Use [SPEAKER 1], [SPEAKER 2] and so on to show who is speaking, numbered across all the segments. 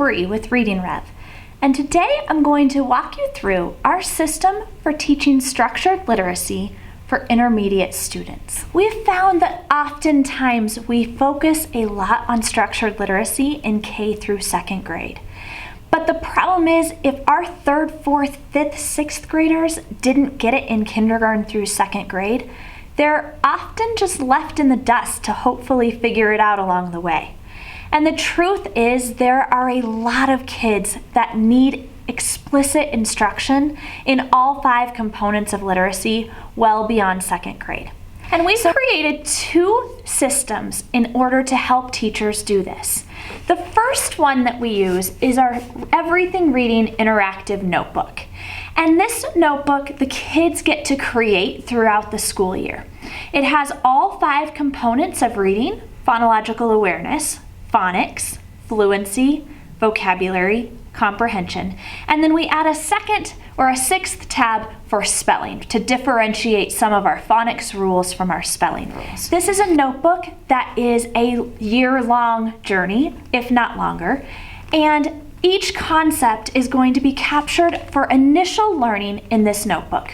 [SPEAKER 1] Bree with Reading Rev, and today I'm going to walk you through our system for teaching structured literacy for intermediate students. We've found that oftentimes we focus a lot on structured literacy in K through second grade. But the problem is, if our third, fourth, fifth, sixth graders didn't get it in kindergarten through second grade, they're often just left in the dust to hopefully figure it out along the way. And the truth is, there are a lot of kids that need explicit instruction in all 5 components of literacy well beyond second grade. And we've created 2 systems in order to help teachers do this. The first one that we use is our Everything Reading Interactive Notebook. And this notebook, the kids get to create throughout the school year. It has all 5 components of reading: phonological awareness, phonics, fluency, vocabulary, comprehension, and then we add a second or a 6th tab for spelling to differentiate some of our phonics rules from our spelling rules. This is a notebook that is a year-long journey, if not longer, and each concept is going to be captured for initial learning in this notebook.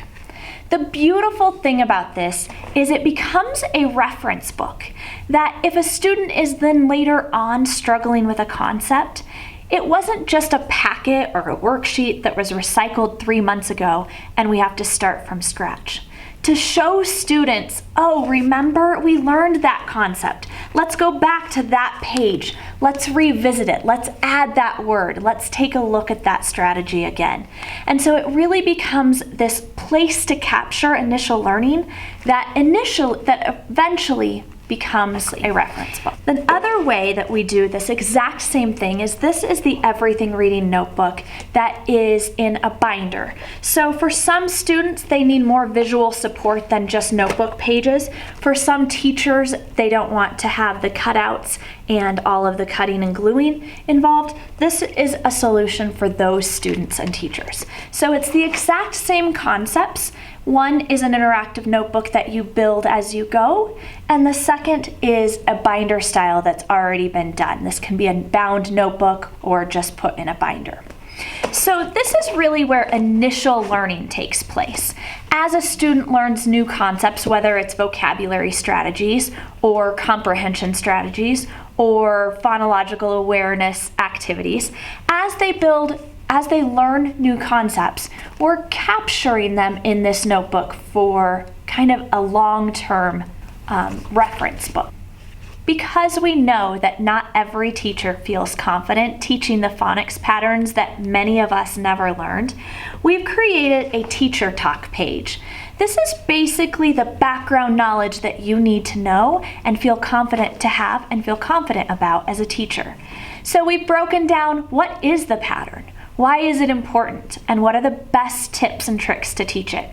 [SPEAKER 1] The beautiful thing about this is it becomes a reference book that if a student is then later on struggling with a concept, it wasn't just a packet or a worksheet that was recycled 3 months ago and we have to start from scratch. To show students, oh, remember we learned that concept. Let's go back to that page. Let's revisit it. Let's add that word. Let's take a look at that strategy again. And so it really becomes this place to capture initial learning that eventually becomes a reference book. The other way that we do this exact same thing is this is the Everything Reading Notebook that is in a binder. So for some students, they need more visual support than just notebook pages. For some teachers, they don't want to have the cutouts and all of the cutting and gluing involved. This is a solution for those students and teachers. So it's the exact same concepts. One is an interactive notebook that you build as you go, and the second is a binder style that's already been done. This can be a bound notebook or just put in a binder. So this is really where initial learning takes place. As a student learns new concepts, whether it's vocabulary strategies or comprehension strategies or phonological awareness activities, as they learn new concepts, we're capturing them in this notebook for kind of a long-term reference book. Because we know that not every teacher feels confident teaching the phonics patterns that many of us never learned, we've created a teacher talk page. This is basically the background knowledge that you need to know and feel confident to have and feel confident about as a teacher. So we've broken down what is the pattern, why is it important, and what are the best tips and tricks to teach it.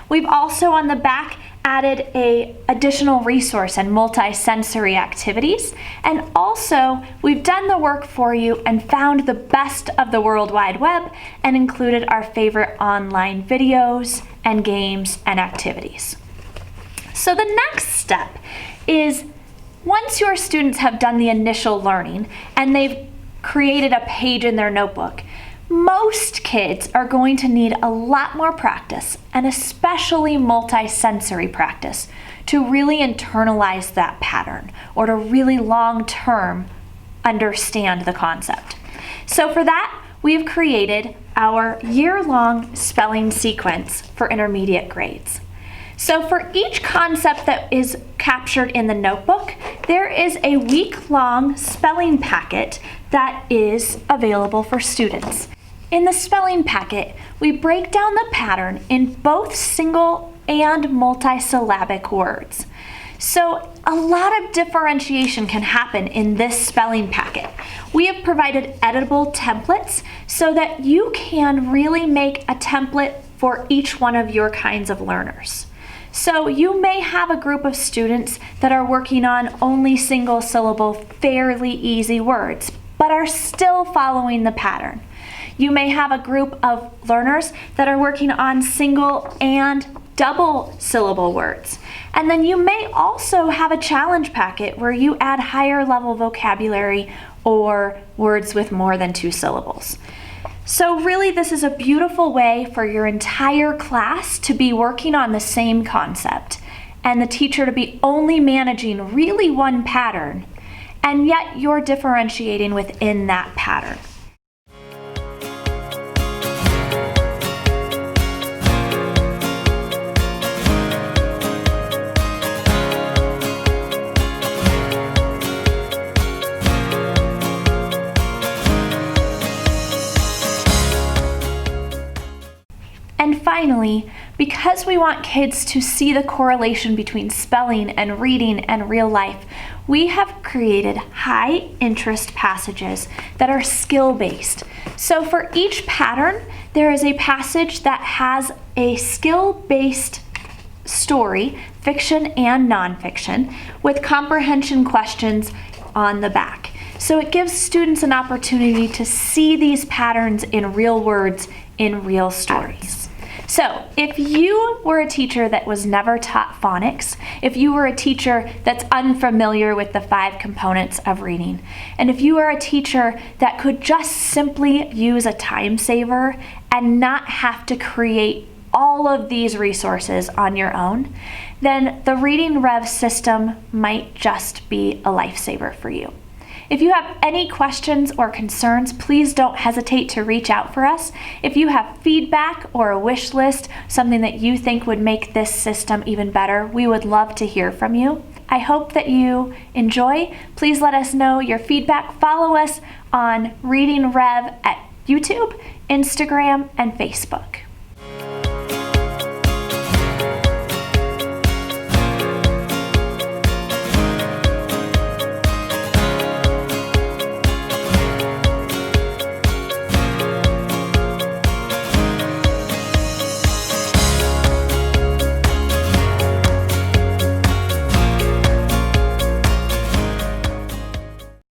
[SPEAKER 1] We've also on the back added an additional resource and multi-sensory activities, and also we've done the work for you and found the best of the World Wide Web and included our favorite online videos and games and activities. So the next step is, once your students have done the initial learning and they've created a page in their notebook, most kids are going to need a lot more practice, and especially multi-sensory practice, to really internalize that pattern or to really long-term understand the concept. So for that, we've created our year-long spelling sequence for intermediate grades. So for each concept that is captured in the notebook, there is a week-long spelling packet that is available for students. In the spelling packet, we break down the pattern in both single and multisyllabic words. So a lot of differentiation can happen in this spelling packet. We have provided editable templates so that you can really make a template for each one of your kinds of learners. So you may have a group of students that are working on only single syllable, fairly easy words, but are still following the pattern. You may have a group of learners that are working on single and double syllable words. And then you may also have a challenge packet where you add higher level vocabulary or words with more than 2 syllables. So really, this is a beautiful way for your entire class to be working on the same concept and the teacher to be only managing really one pattern, and yet you're differentiating within that pattern. And finally, because we want kids to see the correlation between spelling and reading and real life, we have created high interest passages that are skill-based. So for each pattern, there is a passage that has a skill-based story, fiction and nonfiction, with comprehension questions on the back. So it gives students an opportunity to see these patterns in real words in real stories. So if you were a teacher that was never taught phonics, if you were a teacher that's unfamiliar with the 5 components of reading, and if you are a teacher that could just simply use a time saver and not have to create all of these resources on your own, then the Reading Rev system might just be a lifesaver for you. If you have any questions or concerns, please don't hesitate to reach out for us. If you have feedback or a wish list, something that you think would make this system even better, we would love to hear from you. I hope that you enjoy. Please let us know your feedback. Follow us on Reading Rev at YouTube, Instagram, and Facebook.